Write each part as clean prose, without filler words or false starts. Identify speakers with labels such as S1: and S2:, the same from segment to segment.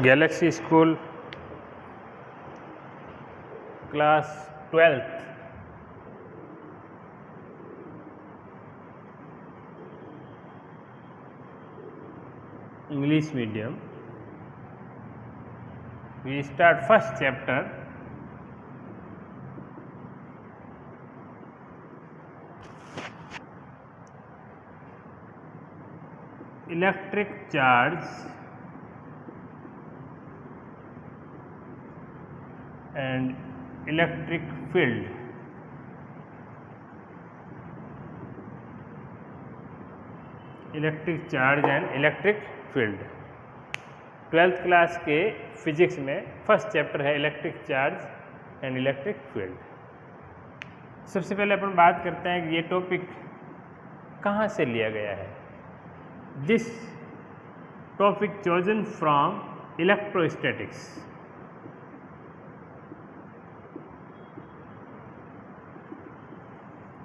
S1: Galaxy school class 12th English medium we start first chapter electric charge and electric field. Electric charge and electric field 12th class के physics में first chapter है electric charge and electric field. सबसे पहले अपन बात करते हैं कि ये टॉपिक कहाँ से लिया गया है। This topic chosen from electrostatics.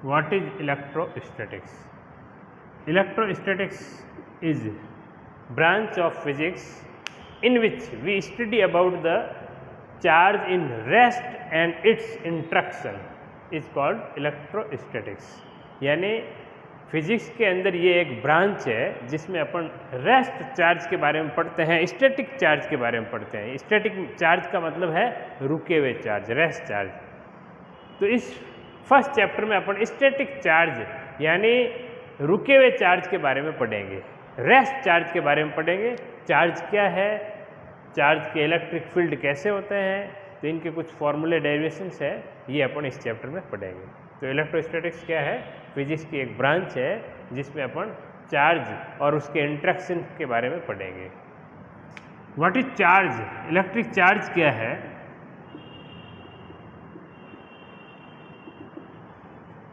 S1: What is electrostatics? Electrostatics is branch of physics in which we study about the charge in rest and its interaction is called electrostatics। यानी फिजिक्स के अंदर ये एक ब्रांच है जिसमें अपन रेस्ट चार्ज के बारे में पढ़ते हैं, स्टैटिक चार्ज के बारे में पढ़ते हैं। स्टैटिक चार्ज का मतलब है रुके हुए चार्ज, रेस्ट चार्ज। तो इस फर्स्ट चैप्टर में अपन स्टैटिक चार्ज यानी रुके हुए चार्ज के बारे में पढ़ेंगे, रेस्ट चार्ज के बारे में पढ़ेंगे। चार्ज क्या है, चार्ज के इलेक्ट्रिक फील्ड कैसे होते हैं, तो इनके कुछ फॉर्मूले डेरिवेशंस है, ये अपन इस चैप्टर में पढ़ेंगे। तो इलेक्ट्रोस्टैटिक्स क्या है, फिजिक्स की एक ब्रांच है जिसमें अपन चार्ज और उसके इंट्रैक्शन के बारे में पढ़ेंगे। What is charge, electric charge क्या है।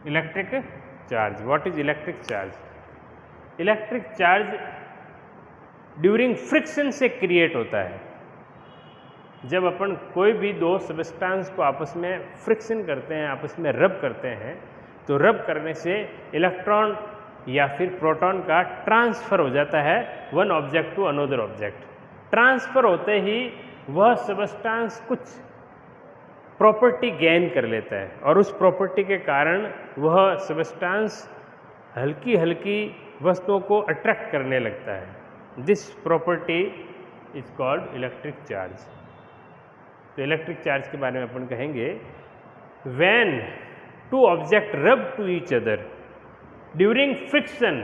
S1: Electric charge, what is electric charge. Electric charge during friction से क्रिएट होता है। जब अपन कोई भी दो सब्सटेंस को आपस में फ्रिक्शन करते हैं, आपस में रब करते हैं, तो रब करने से इलेक्ट्रॉन या फिर प्रोटॉन का ट्रांसफ़र हो जाता है one object to another object. Transfer होते ही वह सब्सटेंस कुछ प्रॉपर्टी गेन कर लेता है और उस प्रॉपर्टी के कारण वह सब्सटेंस हल्की हल्की वस्तुओं को अट्रैक्ट करने लगता है। This property is called electric charge. तो इलेक्ट्रिक चार्ज के बारे में अपन कहेंगे when two object rub to each other during friction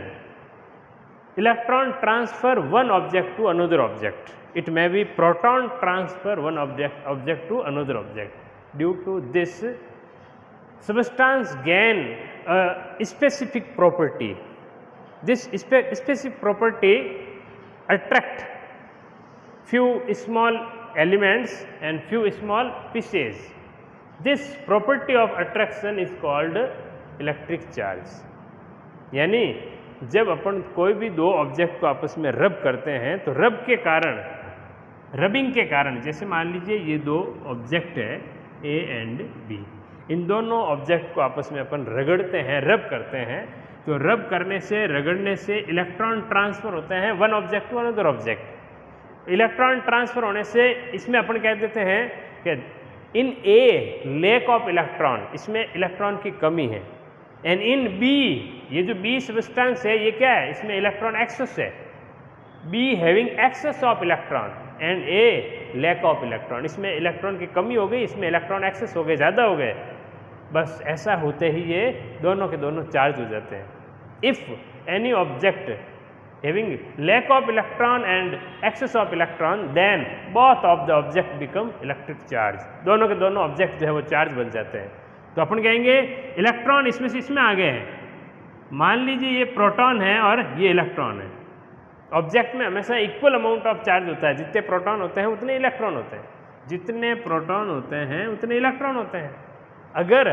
S1: electron transfer one object to another object. It may be proton transfer one object to another object. Due to this, substance gain a specific property. This specific property attract few small elements and few small pieces. This property of attraction is called electric charge। यानी जब अपन कोई भी दो object को आपस में रब करते हैं तो रब के कारण, रबिंग के कारण, जैसे मान लीजिए ये दो ऑब्जेक्ट है ए एंड बी, इन दोनों ऑब्जेक्ट को आपस में अपन रगड़ते हैं, रब करते हैं, तो रब करने से, रगड़ने से इलेक्ट्रॉन ट्रांसफ़र होते हैं one object to another object. Electron transfer होने से इसमें अपन कह देते हैं कि in a lack of electron, इसमें इलेक्ट्रॉन की कमी है। एंड इन बी, ये जो बी सब्सटेंस है ये क्या है, इसमें इलेक्ट्रॉन एक्सेस है। Be having excess of electron and a lack of electron, इसमें इलेक्ट्रॉन की कमी हो गई, इसमें इलेक्ट्रॉन एक्सेस हो गए, ज़्यादा हो गए। बस ऐसा होते ही ये दोनों के दोनों चार्ज हो जाते हैं। If any object having lack of electron and excess of electron then both of the object become electric charge. दोनों के दोनों ऑब्जेक्ट जो है वो चार्ज बन जाते हैं। तो अपन कहेंगे इलेक्ट्रॉन इसमें से इसमें आ गए हैं। मान लीजिए ये प्रोटॉन है और ये इलेक्ट्रॉन है। ऑब्जेक्ट में हमेशा इक्वल अमाउंट ऑफ चार्ज होता है, जितने प्रोटॉन होते हैं उतने इलेक्ट्रॉन होते हैं, जितने प्रोटॉन होते हैं उतने इलेक्ट्रॉन होते हैं। अगर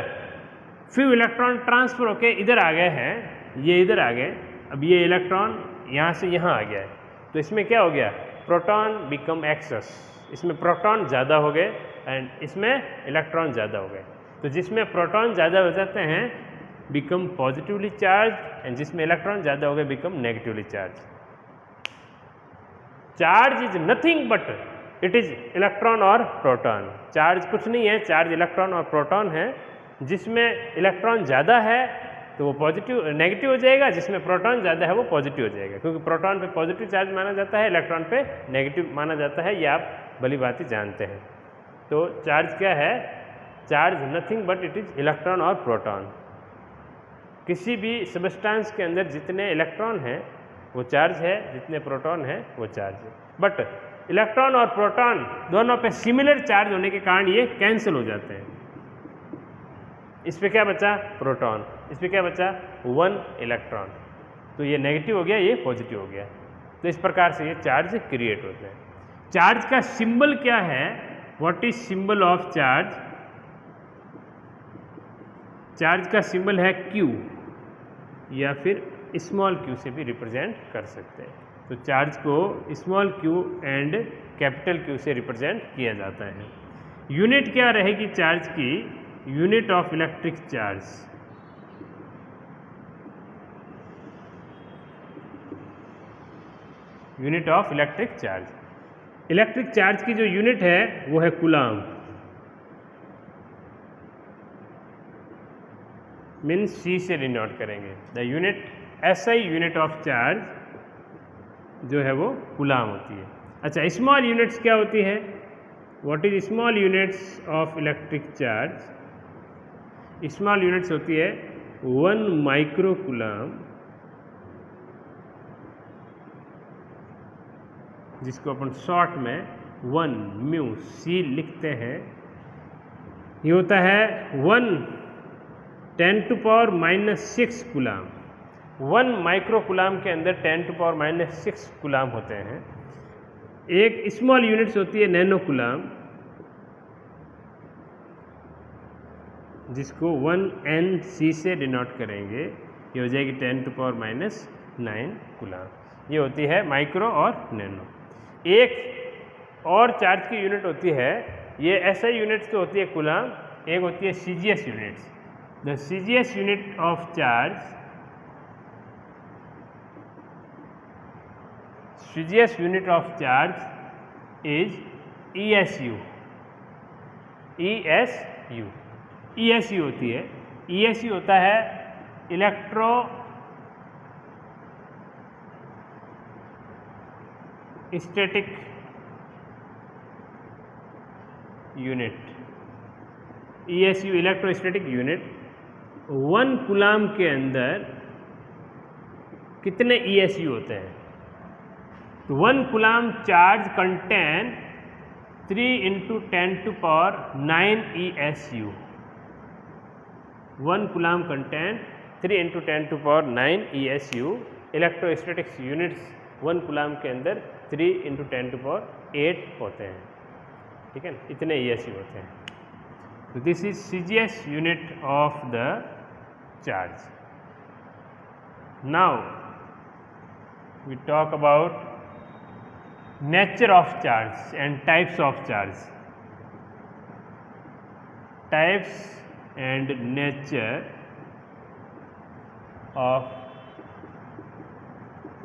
S1: फ्यू इलेक्ट्रॉन ट्रांसफर होके इधर आ गए हैं, ये इधर आ गए, अब ये इलेक्ट्रॉन यहाँ से यहाँ आ गया है, तो इसमें क्या हो गया, प्रोटॉन बिकम एक्सेस, इसमें प्रोटॉन ज़्यादा हो गए एंड इसमें इलेक्ट्रॉन ज़्यादा हो गए। तो जिसमें प्रोटॉन ज़्यादा हो जाते हैं बिकम पॉजिटिवली चार्ज एंड जिसमें इलेक्ट्रॉन ज़्यादा हो गए become negatively charge. Charge is nothing but it is electron और प्रोटॉन। चार्ज कुछ नहीं है, चार्ज इलेक्ट्रॉन और प्रोटॉन है। जिसमें इलेक्ट्रॉन ज़्यादा है तो वो पॉजिटिव नेगेटिव हो जाएगा, जिसमें प्रोटॉन ज़्यादा है वो पॉजिटिव हो जाएगा, क्योंकि प्रोटॉन पे पॉजिटिव चार्ज माना जाता है, इलेक्ट्रॉन पे नेगेटिव माना जाता है। ये आप भली भांति जानते हैं। तो चार्ज क्या है? Charge nothing but it is electron और प्रोटॉन। किसी भी सब्सटेंस के अंदर जितने इलेक्ट्रॉन हैं वो चार्ज है, जितने प्रोटॉन है वो चार्ज है। बट इलेक्ट्रॉन और प्रोटॉन दोनों पे सिमिलर चार्ज होने के कारण ये कैंसिल हो जाते हैं। इस पे क्या बचा? प्रोटॉन। इस पे क्या बचा? 1 इलेक्ट्रॉन। तो ये नेगेटिव हो गया, ये पॉजिटिव हो गया। तो इस प्रकार से ये चार्ज क्रिएट होते हैं। चार्ज का सिंबल क्या है? What is symbol of charge? Charge का सिंबल है Q, या फिर स्मॉल q से भी रिप्रेजेंट कर सकते हैं। तो चार्ज को small q and capital Q से रिप्रेजेंट किया जाता है। यूनिट क्या रहेगी चार्ज की? Unit of electric charge. Unit of electric charge. Electric charge की जो यूनिट है वो है कूलाम, मीन्स C से डिनोट करेंगे। The unit SI unit of charge जो है वो कूलाम होती है। अच्छा, स्मॉल यूनिट्स क्या होती है? What is small units of electric charge? Small units होती है 1 माइक्रो कूलाम, जिसको अपन शॉर्ट में 1 म्यू C लिखते हैं। ये होता है 1 10⁻⁻6 कूलाम। 1 माइक्रो कूलाम के अंदर 10⁻⁻6 कूलाम होते हैं। एक स्मॉल यूनिट्स होती है नैनो कूलाम, जिसको 1Nc से डिनोट करेंगे। ये हो जाएगी 10⁻⁹ कूलाम। ये होती है माइक्रो और नैनो। एक और चार्ज की यूनिट होती है, ये SI यूनिट्स तो होती है कूलाम, एक होती है CGS units. The CGS unit of charge, CGS unit of charge is ESU। ESU होती है। ESU होता है electro static unit. ESU electrostatic unit. 1 coulomb के अंदर कितने ESU होते हैं? तो 1 coulomb charge contain 3 × 10⁹ ESU। 1 coulomb contain 3 × 10⁹ ESU। Electrostatics units 1 coulomb के अंदर 3 × 10⁸ होते हैं। ठीक है, इतने ESU होते हैं। तो this is CGS unit of the charge. Now we talk about nature of charge and types of charge. Types and nature of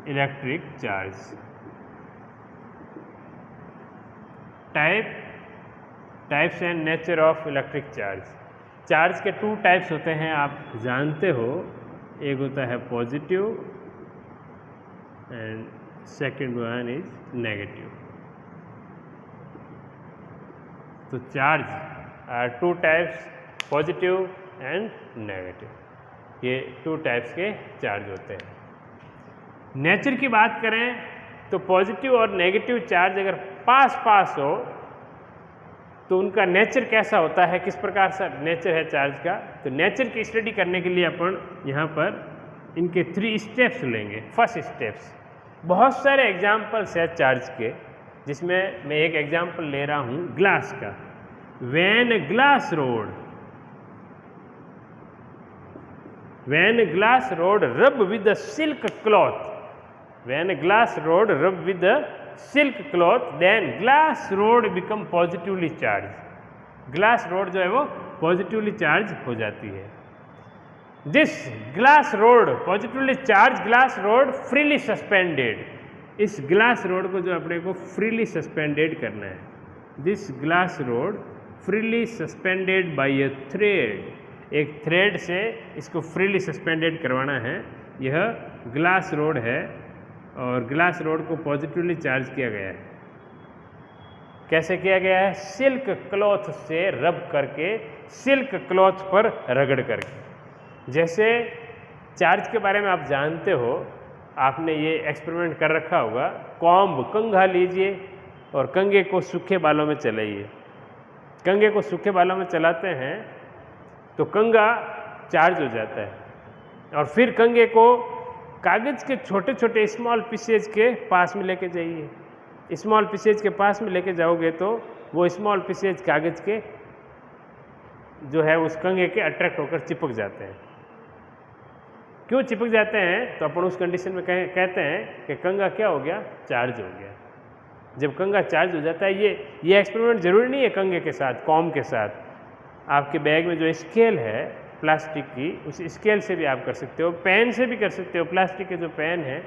S1: electric charge. Types and nature of electric charge. Charge के 2 types होते हैं, आप जानते हो। एक होता है positive and second one is negative. तो charge are 2 types, positive and negative. ये 2 टाइप्स के चार्ज होते हैं। नेचर की बात करें तो पॉजिटिव और नेगेटिव चार्ज अगर पास पास हो तो उनका नेचर कैसा होता है, किस प्रकार से नेचर है चार्ज का। तो नेचर की स्टडी करने के लिए अपन यहाँ पर इनके 3 स्टेप्स लेंगे। फर्स्ट स्टेप्स, बहुत सारे एग्जाम्पल्स है चार्ज के, जिसमें मैं एक एग्जाम्पल ले रहा हूँ ग्लास का। When glass rod rub with a silk cloth, when glass rod rub with the silk cloth, then glass rod become positively charged. Glass rod जो है वो पॉजिटिवली चार्ज हो जाती है। This glass rod, positively charge glass rod freely suspended. इस glass rod को जो अपने को फ्रीली सस्पेंडेड करना है। This glass rod freely suspended by a thread. एक थ्रेड से इसको फ्रीली सस्पेंडेड करवाना है। यह ग्लास रोड है और ग्लास रोड को पॉजिटिवली चार्ज किया गया है। कैसे किया गया है? सिल्क क्लॉथ से रब करके, सिल्क क्लॉथ पर रगड़ करके। जैसे चार्ज के बारे में आप जानते हो, आपने ये एक्सपेरिमेंट कर रखा होगा। कॉम्ब, कंघा लीजिए और कंघे को सूखे बालों में चलाइए। कंघे को सूखे बालों में चलाते हैं तो कंघा चार्ज हो जाता है और फिर कंघे को कागज़ के छोटे छोटे स्मॉल पीसेज के पास में लेके जाइए। स्मॉल पीसेज के पास में लेके जाओगे तो वो स्मॉल पीसेज कागज़ के जो है उस कंघे के अट्रैक्ट होकर चिपक जाते हैं। क्यों चिपक जाते हैं? तो अपन उस कंडीशन में कहते हैं कि कंघा क्या हो गया? चार्ज हो गया। जब कंघा चार्ज हो जाता है, ये एक्सपेरिमेंट ज़रूरी नहीं है कंघे के साथ, कॉम के साथ। आपके बैग में जो स्केल है प्लास्टिक की, उस स्केल से भी आप कर सकते हो, पेन से भी कर सकते हो। प्लास्टिक के जो पेन है,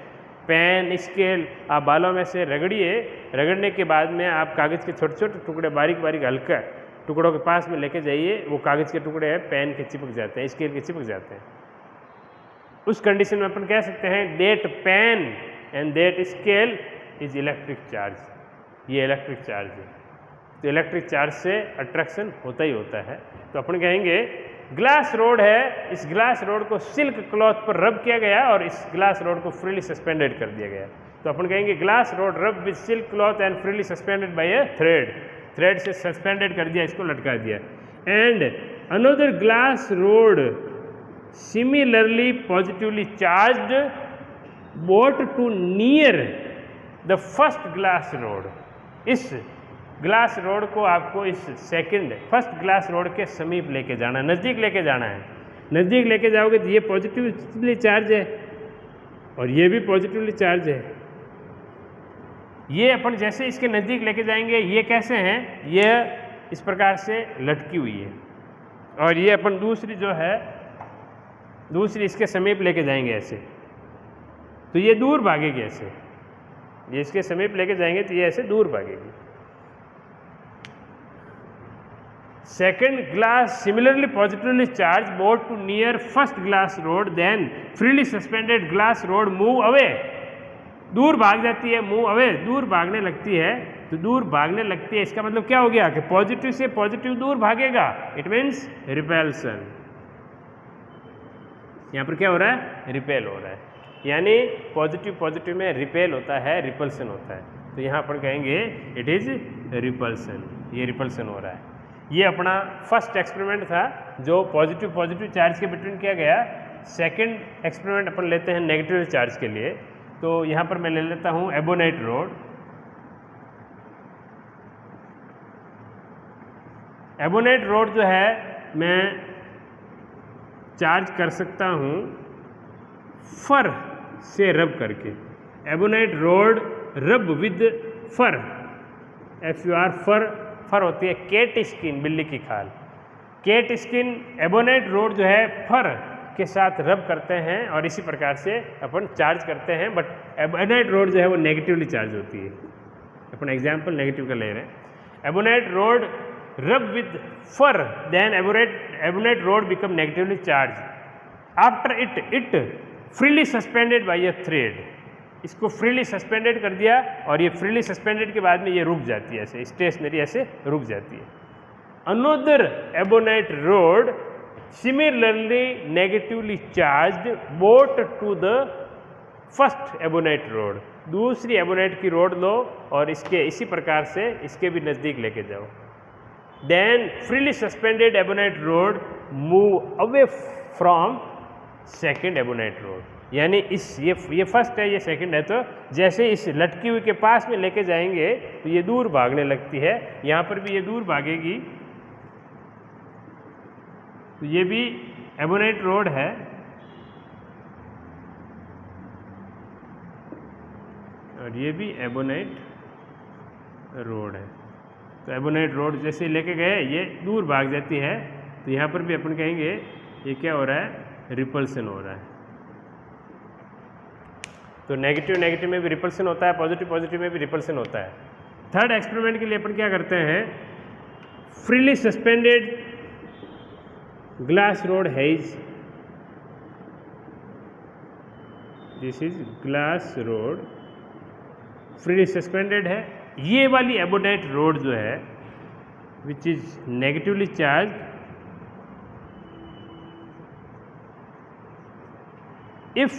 S1: पेन, स्केल, आप बालों में से रगड़िए। रगड़ने के बाद में आप कागज़ के छोटे छोटे टुकड़े बारीक बारीक हल्का टुकड़ों के पास में लेके जाइए। वो कागज़ के टुकड़े हैं, पेन के चिपक जाते हैं, स्केल के चिपक जाते हैं। उस कंडीशन में अपन कह सकते हैं that pain and that scale is electric charge. ये इलेक्ट्रिक चार्ज है। तो इलेक्ट्रिक चार्ज से अट्रैक्शन होता ही होता है। तो अपन कहेंगे ग्लास रोड है, इस ग्लास रोड को सिल्क क्लॉथ पर रब किया गया और इस ग्लास रोड को फ्रीली सस्पेंडेड कर दिया गया। तो अपन कहेंगे glass rod rub with silk cloth and freely suspended by a thread. Thread से सस्पेंडेड कर दिया, इसको लटका दिया। And another glass rod similarly positively charged brought to near the first glass rod. इस ग्लास रोड को आपको इस फर्स्ट ग्लास रोड के समीप लेके जाना है, नज़दीक लेके जाना है। नज़दीक लेके जाओगे तो ये पॉजिटिवली चार्ज है और ये भी पॉजिटिवली चार्ज है। ये अपन जैसे इसके नज़दीक लेके जाएंगे, ये कैसे हैं? ये इस प्रकार से लटकी हुई है और ये अपन दूसरी जो है, दूसरी इसके समीप लेके जाएंगे ऐसे, तो ये दूर भागेगी। ऐसे ये इसके समीप लेके जाएंगे तो ये ऐसे दूर भागेगी। Second glass similarly positively charged boat to near first glass road, then freely suspended glass road move away। दूर भाग जाती है, move away, दूर भागने लगती है। तो दूर भागने लगती है, इसका मतलब क्या हो गया कि पॉजिटिव से पॉजिटिव दूर भागेगा। It means repulsion. यहाँ पर क्या हो रहा है? रिपेल हो रहा है। यानी पॉजिटिव पॉजिटिव में रिपेल होता है, रिपल्सन होता है। तो यहाँ पर कहेंगे इट इज़ रिपल्सन। ये रिपल्सन हो रहा है। ये अपना फर्स्ट एक्सपेरिमेंट था जो पॉजिटिव पॉजिटिव चार्ज के बिटवीन किया गया। सेकंड एक्सपेरिमेंट अपन लेते हैं नेगेटिव चार्ज के लिए। तो यहाँ पर मैं ले लेता हूँ एबोनाइट रोड। एबोनाइट रोड जो है मैं चार्ज कर सकता हूँ फर से रब करके। Ebonite rod rub with for, FUR, फर होती है केट स्किन, बिल्ली की खाल। केट स्किन एबोनाइट रोड जो है फर के साथ रब करते हैं और इसी प्रकार से अपन चार्ज करते हैं। बट एबोनाइट रोड जो है वो नेगेटिवली चार्ज होती है। अपन एग्जांपल नेगेटिव का ले रहे हैं। Ebonite rod rub with fur, then ebonite rod become negatively charge after it freely suspended by a thread. इसको फ्रीली सस्पेंडेड कर दिया और ये फ्रीली सस्पेंडेड के बाद में ये रुक जाती है, ऐसे स्टेशनरी ऐसे रुक जाती है। Another ebonite rod similarly negatively charged brought to the first ebonite rod. दूसरी एबोनाइट की रोड लो और इसके इसी प्रकार से इसके भी नज़दीक लेके जाओ। Then freely suspended ebonite rod move away from second ebonite rod. यानी ये फर्स्ट है, ये सेकंड है। तो जैसे इस लटकी हुई के पास में लेके जाएंगे तो ये दूर भागने लगती है। यहाँ पर भी ये दूर भागेगी। तो ये भी एबोनाइट रोड है। और ये भी एबोनाइट रोड है। तो एबोनाइट रोड जैसे लेके गए ये दूर भाग जाती है। तो यहाँ पर भी अपन कहेंगे ये क्या हो रहा है? रिपल्सन हो रहा है। तो नेगेटिव नेगेटिव में भी रिपल्सन होता है, पॉजिटिव पॉजिटिव में भी रिपल्सन होता है। थर्ड एक्सपेरिमेंट के लिए अपन क्या करते हैं, freely suspended glass rod hedge, this is glass rod freely suspended है। ये वाली एबोनाइट रोड जो है which is negatively charge, if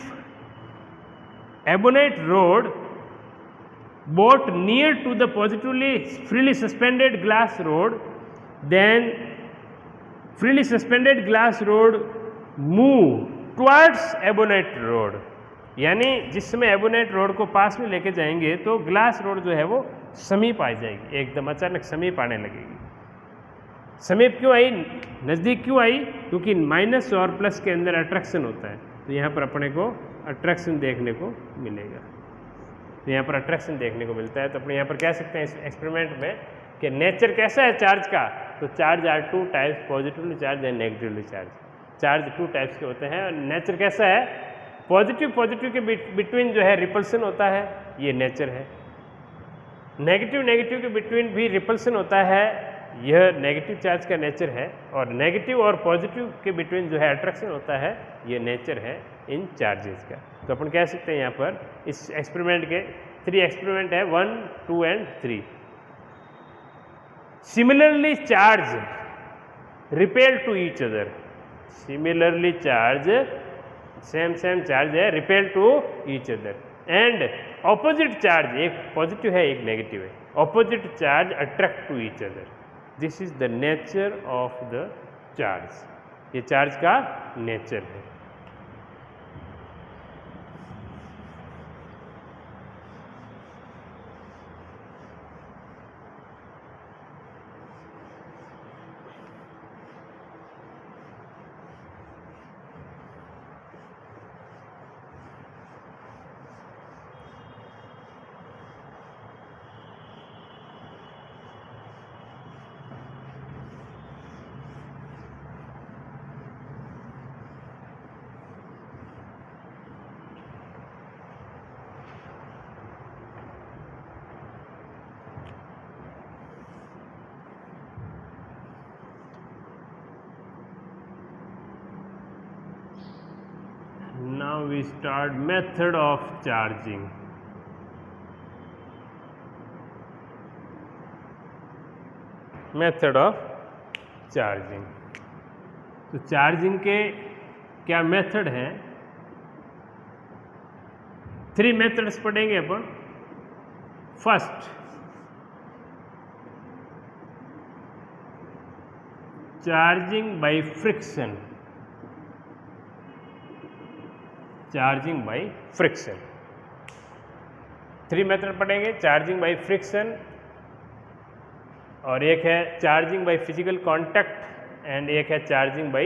S1: ebonite rod brought near to the positively freely suspended glass rod, then freely suspended glass rod move towards ebonite rod। यानी जिस समय ebonite road को पास में लेके जाएंगे तो ग्लास रोड जो है वो समीप आ जाएगी, एकदम अचानक समीप आने लगेगी। समीप क्यों आई, नज़दीक क्यों आई, क्योंकि माइनस और प्लस के अंदर अट्रैक्शन होता है, तो यहाँ पर अपने को अट्रैक्शन देखने को मिलेगा। तो यहाँ पर अट्रैक्शन देखने को मिलता है। तो अपने यहाँ पर कह सकते हैं इस एक्सपेरिमेंट में कि नेचर कैसा है चार्ज का, तो charge are two types, positively charge and negatively charge. Charge two types के होते हैं और नेचर कैसा है, पॉजिटिव के बिटवीन जो है रिपल्सन होता है, ये नेचर है। नेगेटिव के बिटवीन भी रिपल्सन होता है, यह नेगेटिव चार्ज का नेचर है। और नेगेटिव और पॉजिटिव के बिटवीन जो है अट्रैक्शन होता है, ये नेचर है इन चार्जेस का। तो अपन कह सकते हैं यहाँ पर इस एक्सपेरिमेंट के 3 एक्सपेरिमेंट है, 1, 2 and 3। Similarly charge repel to each other, similarly charge same charge है, repel to each other, and opposite charge, एक पॉजिटिव है एक नेगेटिव है, opposite charge attract to each other. This is the nature of the charge, ये charge का nature है। Now we start method of charging. Method of charging. तो charging के क्या मेथड हैं, 3 मेथड्स पढ़ेंगे अपन। First, charging by friction, charging by friction. 3 method पढ़ेंगे, चार्जिंग बाय फ्रिक्शन, और एक है charging by physical contact, and एक है चार्जिंग बाय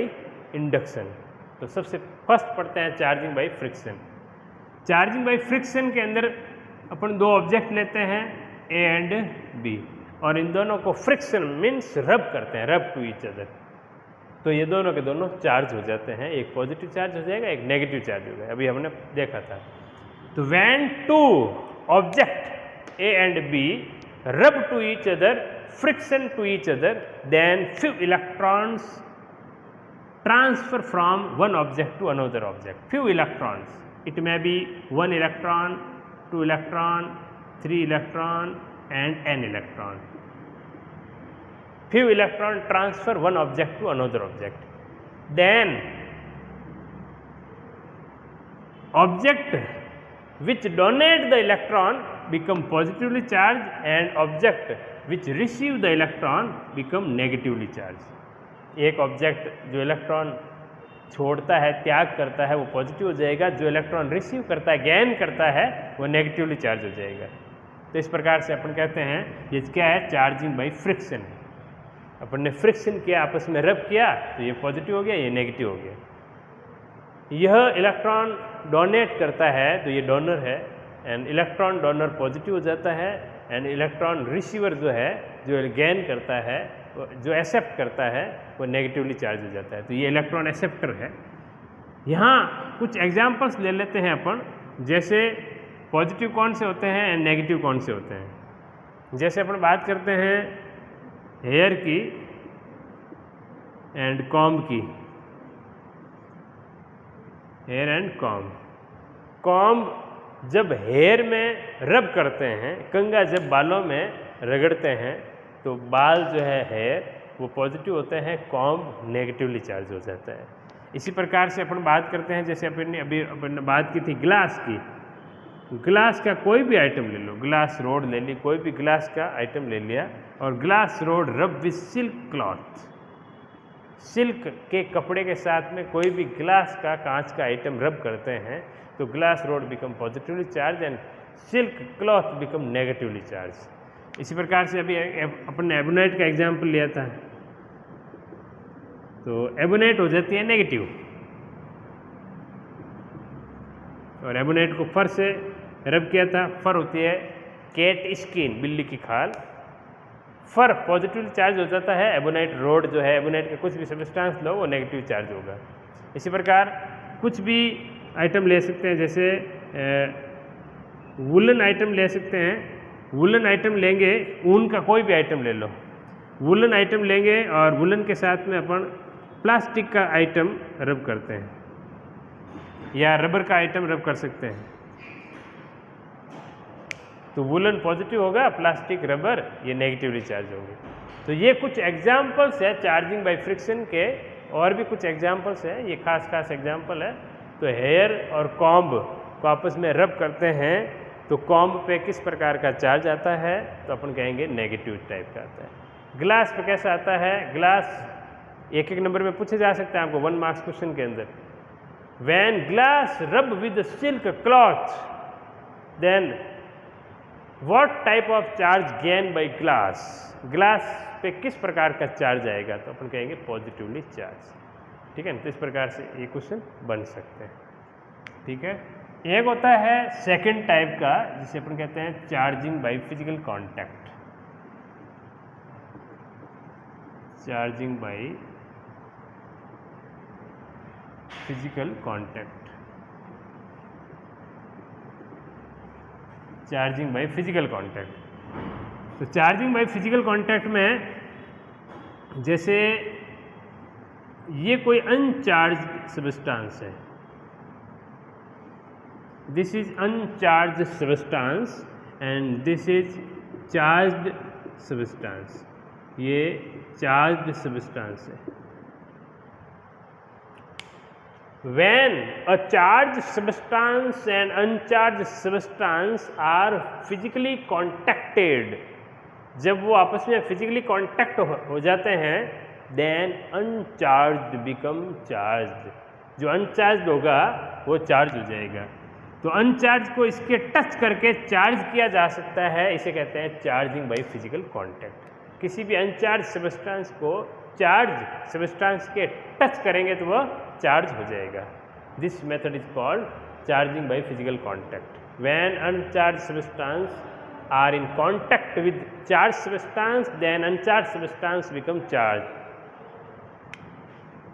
S1: इंडक्शन। तो सबसे फर्स्ट पढ़ते हैं charging by friction. Charging by friction के अंदर अपन 2 ऑब्जेक्ट लेते हैं, ए एंड बी, और इन दोनों को फ्रिक्शन मीन्स रब करते हैं, रब टू ईच अदर। तो ये दोनों के दोनों चार्ज हो जाते हैं, एक पॉजिटिव चार्ज हो जाएगा, एक नेगेटिव चार्ज हो जाएगा, अभी हमने देखा था। तो when 2 object A and B rub to each other, friction to each other, then few electrons transfer from one object to another object. Few electrons, it may be 1 electron, 2 electron, 3 electron and n electron. Few electron transfer one object to another object. Then object which donate the electron become positively charged, and object which receive the electron become negatively charged. एक object जो electron छोड़ता है, त्याग करता है, वो positive हो जाएगा, जो इलेक्ट्रॉन रिसीव करता है, गेन करता है, वो नेगेटिवली चार्ज हो जाएगा। तो इस प्रकार से अपन कहते हैं ये क्या है, चार्जिंग बाय फ्रिक्शन। अपन ने फ्रिक्शन किया, आपस में रब किया, तो ये पॉजिटिव हो गया, ये नेगेटिव हो गया। यह इलेक्ट्रॉन डोनेट करता है, तो ये डोनर है, एंड इलेक्ट्रॉन डोनर पॉजिटिव हो जाता है, एंड इलेक्ट्रॉन रिसीवर जो है, जो गेन करता है, जो एक्सेप्ट करता है, वो नेगेटिवली चार्ज हो जाता है। तो ये इलेक्ट्रॉन एक्सेप्टर है। यहाँ कुछ एग्जांपल्स ले लेते हैं अपन, जैसे पॉजिटिव कौन से होते हैं एंड नेगेटिव कौन से होते हैं। जैसे अपन बात करते हैं हेयर की एंड कॉम्ब की, हेयर एंड कॉम्ब। कॉम्ब जब हेयर में रब करते हैं, कंघा जब बालों में रगड़ते हैं तो बाल जो है हेयर वो पॉजिटिव होते हैं, कॉम्ब नेगेटिवली चार्ज हो जाता है। इसी प्रकार से अपन बात करते हैं, जैसे अपन बात की थी ग्लास की। ग्लास का कोई भी आइटम ले लो, ग्लास रोड ले ली, कोई भी ग्लास का आइटम ले लिया और ग्लास रोड रब विथ सिल्क क्लॉथ, सिल्क के कपड़े के साथ में कोई भी ग्लास का, कांच का आइटम रब करते हैं तो glass rod become positively charge and silk cloth become negatively charge. इसी प्रकार से अभी अपन ने एबोनाइट का एग्जाम्पल लिया था, तो एबोनाइट हो जाती है नेगेटिव, और एबोनाइट को फर से रब किया था। फर होती है कैट स्किन, बिल्ली की खाल। फर पॉजिटिव चार्ज हो जाता है, एबोनाइट रोड जो है, एबोनाइट का कुछ भी सब्सटेंस लो वो नेगेटिव चार्ज होगा। इसी प्रकार कुछ भी आइटम ले सकते हैं, जैसे वुलन आइटम ले सकते हैं। वुलन आइटम लेंगे, ऊन का कोई भी आइटम ले लो, वुलन आइटम लेंगे और वुलन के साथ में अपन प्लास्टिक का आइटम रब करते हैं या रबर का आइटम रब कर सकते हैं, तो वुलन पॉजिटिव होगा, प्लास्टिक रबर ये नेगेटिवली चार्ज होंगे। तो ये कुछ एग्जाम्पल्स है चार्जिंग बाय फ्रिक्शन के, और भी कुछ एग्जाम्पल्स हैं, ये खास एग्जाम्पल है। तो हेयर और कॉम्ब को आपस में रब करते हैं तो कॉम्ब पे किस प्रकार का चार्ज आता है, तो अपन कहेंगे नेगेटिव टाइप का आता है। ग्लास पे कैसा आता है, ग्लास एक नंबर में पूछे जा सकते हैं आपको 1 मार्क्स क्वेश्चन के अंदर। When glass rub with silk cloth then what type of charge gain by glass, glass पे किस प्रकार का चार्ज आएगा, तो अपन कहेंगे पॉजिटिवली चार्ज। ठीक है ना, तो इस प्रकार से ये क्वेश्चन बन सकते हैं। ठीक है, एक होता है सेकंड टाइप का, जिसे अपन कहते हैं charging by physical contact. Charging by physical contact, charging by physical contact. तो चार्जिंग बाय फिजिकल कांटेक्ट में जैसे ये कोई अनचार्ज्ड सब्सटेंस है, this is uncharged substance and this is charged substance, ये चार्ज्ड सब्सटेंस है। When a charged substance and uncharged substance are physically contacted, जब वो आपस में फिजिकली कांटेक्ट हो जाते हैं, देन अनचार्ज्ड बिकम चार्ज्ड, जो अनचार्ज्ड होगा वो चार्ज हो जाएगा। तो अनचार्ज को इसके टच करके चार्ज किया जा सकता है, इसे कहते हैं चार्जिंग बाय फिजिकल कांटेक्ट। किसी भी अनचार्ज सब्सटेंस को चार्ज सब्सटेंस के टच करेंगे तो वह चार्ज हो जाएगा। This method is called charging by physical contact. When uncharge substance are in contact with charge substance then uncharge substance become charge.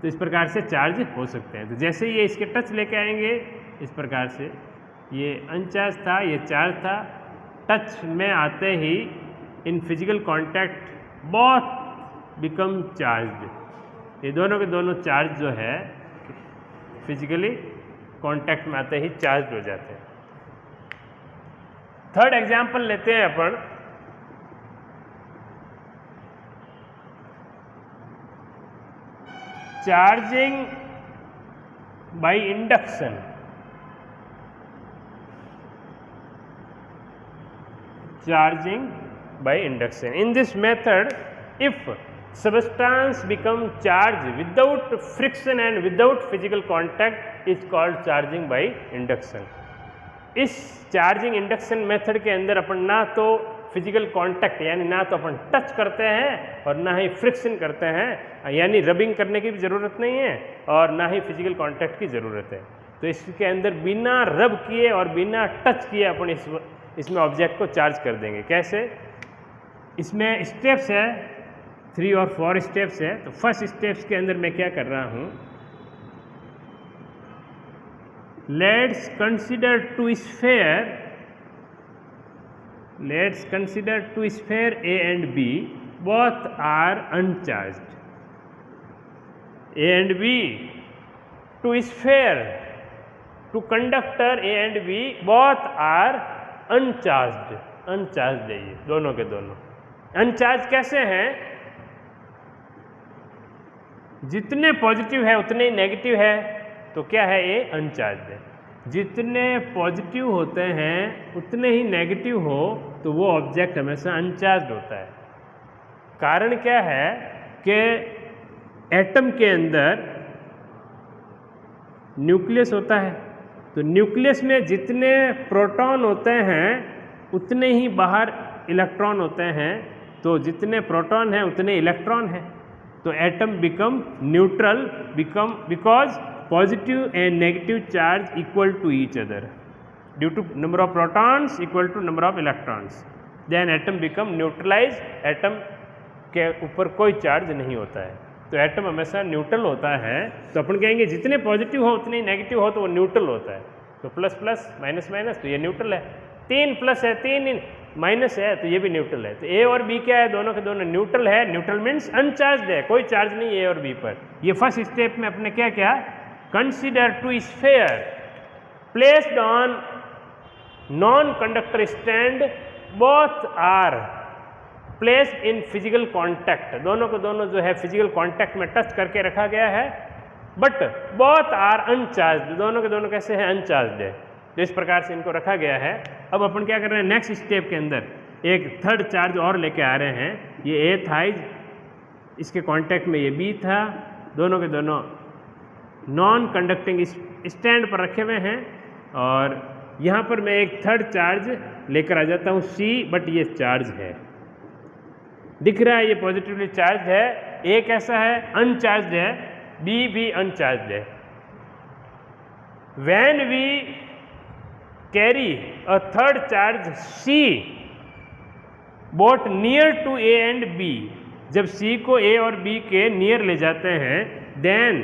S1: तो इस प्रकार से चार्ज हो सकते हैं। तो जैसे ये इसके टच लेके आएंगे, इस प्रकार से ये अनचार्ज था, ये चार्ज था, टच में आते ही in physical contact both become charged. ये दोनों के दोनों चार्ज जो है फिजिकली कांटेक्ट में आते ही चार्ज हो जाते हैं। थर्ड एग्जांपल लेते हैं अपन, charging by induction. Charging by induction. In this method, if substance become charged without friction and without physical contact, is called charging by induction. इस चार्जिंग इंडक्शन मेथड के अंदर अपन ना तो फिजिकल कांटेक्ट यानी ना तो अपन टच करते हैं और ना ही फ्रिक्शन करते हैं, यानी रबिंग करने की भी ज़रूरत नहीं है और ना ही फिजिकल कांटेक्ट की ज़रूरत है। तो इसके अंदर बिना रब किए और बिना टच किए अपन इसमें ऑब्जेक्ट को चार्ज कर देंगे। कैसे? इसमें स्टेप्स है, 3 और 4 स्टेप्स है। तो फर्स्ट स्टेप्स के अंदर मैं क्या कर रहा हूँ, let's consider 2 sphere Let's consider two sphere A and B, both are uncharged. A and B, two sphere, two conductor A and B, both are uncharged. अनचार्ज है ये दोनों के दोनों। अनचार्ज कैसे हैं? जितने पॉजिटिव है उतने ही नेगेटिव है, तो क्या है ये? अनचार्ज है। जितने पॉजिटिव होते हैं उतने ही नेगेटिव हो तो वो ऑब्जेक्ट हमेशा अनचार्ज होता है। कारण क्या है कि एटम के अंदर न्यूक्लियस होता है, तो न्यूक्लियस में जितने प्रोटॉन होते हैं उतने ही बाहर इलेक्ट्रॉन होते हैं, तो जितने प्रोटॉन हैं उतने इलेक्ट्रॉन हैं, तो atom become neutral because positive and negative charge equal to each other due to number of protons equal to number of electrons, then atom become neutralized. Atom के ऊपर कोई चार्ज नहीं होता है, तो एटम हमेशा न्यूट्रल होता है। तो अपन कहेंगे जितने पॉजिटिव हो उतने नेगेटिव हो तो वो न्यूट्रल होता है। तो प्लस प्लस माइनस माइनस तो ये न्यूट्रल है, 3 प्लस है 3 माइनस है तो ये भी न्यूट्रल है। तो ए और बी क्या है? दोनों के दोनों न्यूट्रल है। न्यूट्रल मीन्स अनचार्ज है, कोई चार्ज नहीं ए और बी पर। ये फर्स्ट स्टेप में अपने क्या क्या Consider two sphere placed on non-conductor stand, both are placed in physical contact. दोनों को दोनों जो है फिजिकल कांटेक्ट में टच करके रखा गया है, बट both are uncharged. दोनों के दोनों कैसे हैं? अनचार्ज है। तो इस प्रकार से इनको रखा गया है। अब अपन क्या कर रहे हैं? नेक्स्ट स्टेप के अंदर एक थर्ड चार्ज और लेके आ रहे हैं। ये ए था, इसके कांटेक्ट में ये बी था, दोनों के दोनों नॉन कंडक्टिंग स्टैंड पर रखे हुए हैं, और यहाँ पर मैं एक थर्ड चार्ज लेकर आ जाता हूँ सी, बट ये चार्ज है, दिख रहा है ये पॉजिटिवली चार्ज है। ए कैसा है? अनचार्ज है, बी भी अनचार्ज है। When we carry a third charge C both near to A and B, जब सी को ए और बी के नियर ले जाते हैं, देन